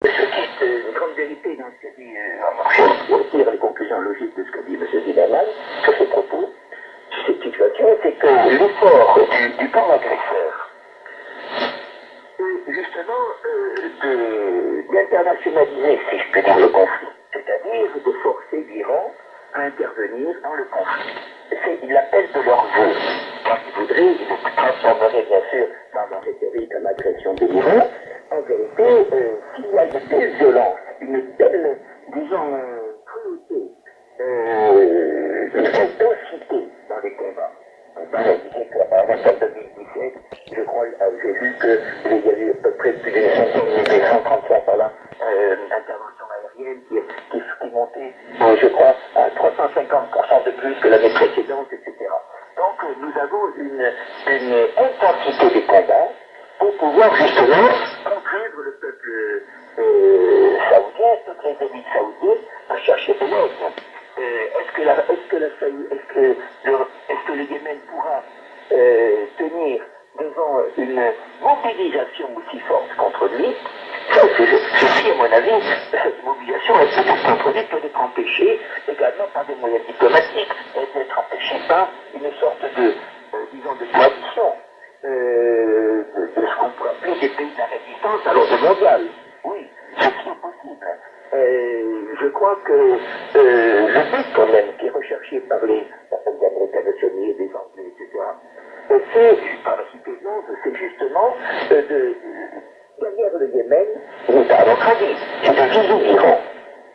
C'est une grande vérité dans ce que dit, on tire les conclusions logiques de ce que dit M. Zimmermann sur ces propos, sur cette situation, c'est que l'effort du camp agresseur, justement, d'internationaliser, si je puis dire, le conflit, c'est-à-dire de forcer l'Iran à intervenir dans le conflit. Il l'appelle de leur vœu. Quand il voudrait, il transformerait bien sûr dans la rhétorique en agression de l'Iran. En vérité, s'il y a une telle violence, une telle, disons, cruauté, une telle densité dans les combats. Par exemple, en 2017, je crois, j'ai vu qu'il y a eu à peu près plus d'une centaine, 135 par là, interventions aériennes qui montaient, je crois, à 350% de plus que l'année précédente, etc. Donc, nous avons une intensité des combats pour pouvoir justement contraindre le peuple saoudien, toutes les élites saoudiennes, à chercher de l'aide. Est-ce que le Yémen pourra tenir devant une mobilisation aussi forte contre lui? Ceci, à mon avis, cette mobilisation contre lui peut être empêchée également par des moyens diplomatiques, peut être empêchée par une sorte de, disons, de coalition de ce qu'on peut appeler des pays de la résistance à l'ordre mondial. Oui, ceci est possible. Je crois que le but quand même qui est recherché par les Américains nationaux, des Anglais, etc., c'est, par la suppléance, c'est justement derrière le Yémen, à notre avis, c'est de viser l'Iran.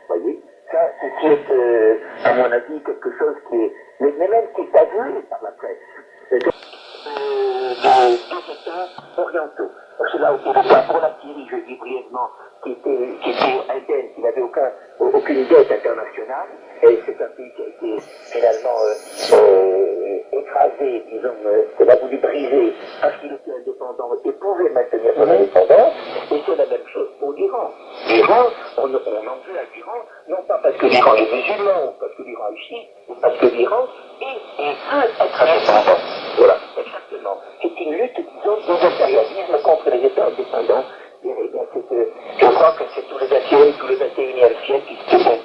Vous voyez, ça, ceci est, à mon avis, quelque chose qui est, mais même qui est avoué par la presse. Des États orientaux. C'est là où il est pour la Syrie, je dis brièvement, qui était indemne, qui n'avait aucune dette internationale, et c'est un pays qui a été finalement écrasé, disons, qu'on a voulu briser parce qu'il était indépendant et pouvait maintenir son indépendance, et c'est la même chose pour l'Iran. L'Iran, on en veut à l'Iran, non pas parce que l'Iran est musulman, ou parce que l'Iran est chiite, mais parce que l'Iran veut être indépendant. Voilà, exactement. C'est une lutte, disons, de l'impérialisme contre les États indépendants. Et bien, je crois que c'est tout le 21e siècle qui se fait.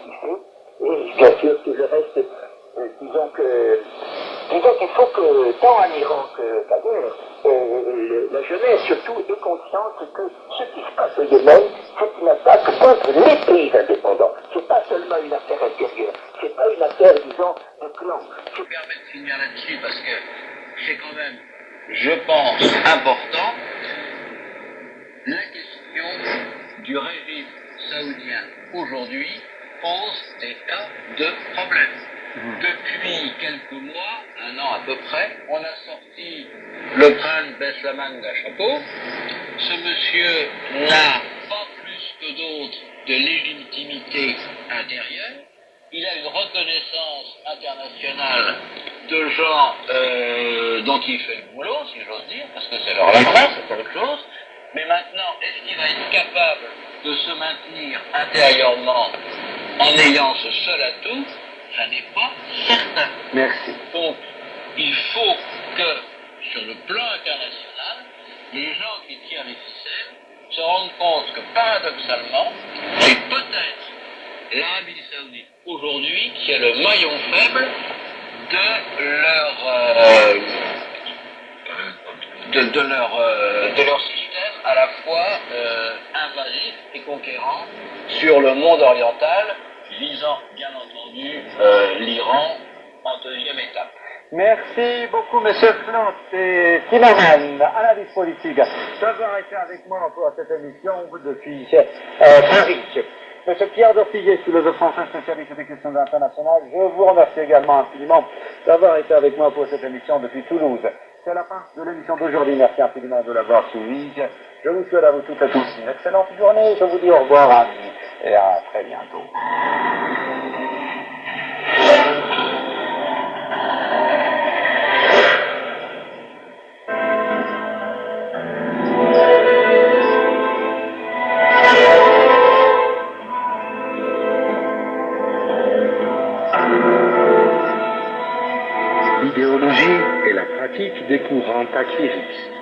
Et bien sûr, tout le reste, disons qu'il faut que, tant en Iran qu'ailleurs, la jeunesse surtout ait conscience que ce qui se passe au Yémen, c'est une attaque contre les pays indépendants. C'est pas seulement une affaire intérieure, c'est pas une affaire, disons, de clan. Je me permets de finir là-dessus parce que c'est quand même, je pense, important, la question du régime saoudien aujourd'hui pose des tas de problèmes. Depuis quelques mois, un an à peu près, on a sorti le prince Beslamang à chapeau. Ce monsieur n'a pas plus que d'autres de légitimité intérieure. Il a une reconnaissance internationale de gens dont il fait le boulot, si j'ose dire, parce que c'est leur prince, c'est autre chose. Mais maintenant, est-ce qu'il va être capable de se maintenir intérieurement en ayant ce seul atout? Ça n'est pas certain. Merci. Donc, il faut que, sur le plan international, les gens qui tirent les ficelles se rendent compte que, paradoxalement, c'est peut-être l'Arabie Saoudite aujourd'hui qui est le maillon faible de leur système à la fois invasif et conquérant sur le monde oriental, visant bien entendu l'Iran en deuxième étape. Merci beaucoup, Monsieur Flint et Zimmermann, analyse politique, d'avoir été avec moi pour cette émission depuis Paris. Monsieur Pierre Dorfiguet, philosophe français spécialiste des questions internationales, je vous remercie également infiniment d'avoir été avec moi pour cette émission depuis Toulouse. C'est la fin de l'émission d'aujourd'hui. Merci infiniment de l'avoir suivie. Je vous souhaite à vous toutes et tous une excellente journée. Je vous dis au revoir, amis, et à très bientôt. L'idéologie est la pratique des courants acquéristes.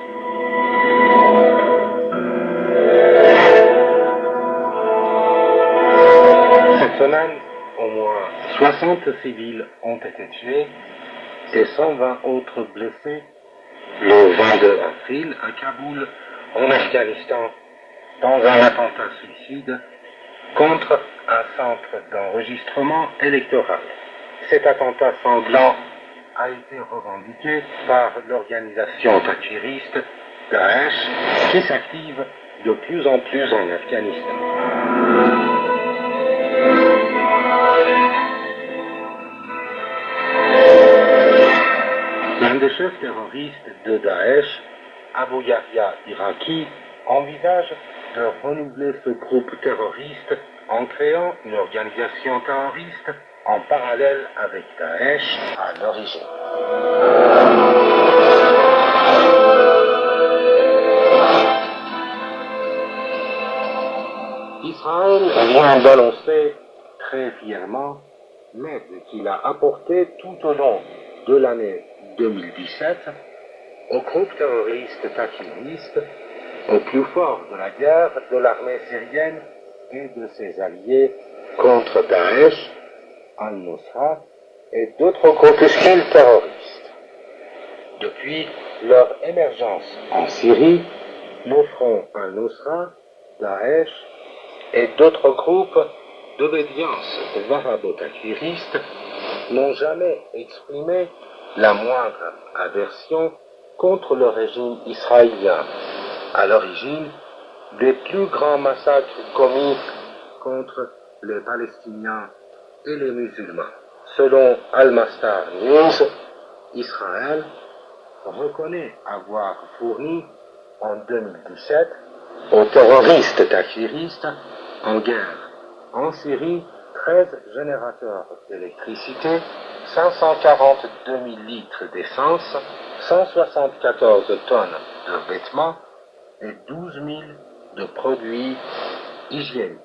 semaine, au moins 60 civils ont été tués et 120 autres blessés le 22 avril à Kaboul, en Afghanistan, dans un attentat suicide contre un centre d'enregistrement électoral. Cet attentat sanglant a été revendiqué par l'organisation takfiriste Daesh qui s'active de plus en plus en Afghanistan. L'un des chefs terroristes de Daesh, Abu Yahya Iraqi, envisage de renouveler ce groupe terroriste en créant une organisation terroriste en parallèle avec Daesh à l'origine. Israël vient d'annoncer très fièrement l'aide qu'il a apportée tout au long de l'année 2017 au groupe terroriste takfiriste, au plus fort de la guerre de l'armée syrienne et de ses alliés contre Daesh, Al-Nusra et d'autres groupuscules terroristes. Depuis leur émergence en Syrie, le front Al-Nusra, Daesh et d'autres groupes d'obédience wahhabo-takfiristes n'ont jamais exprimé la moindre aversion contre le régime israélien, à l'origine des plus grands massacres commis contre les Palestiniens et les musulmans. Selon Al-Masdar News, Israël reconnaît avoir fourni en 2017 aux terroristes takfiristes en guerre en Syrie 13 générateurs d'électricité, 542 000 litres d'essence, 174 tonnes de vêtements et 12 000 de produits hygiéniques.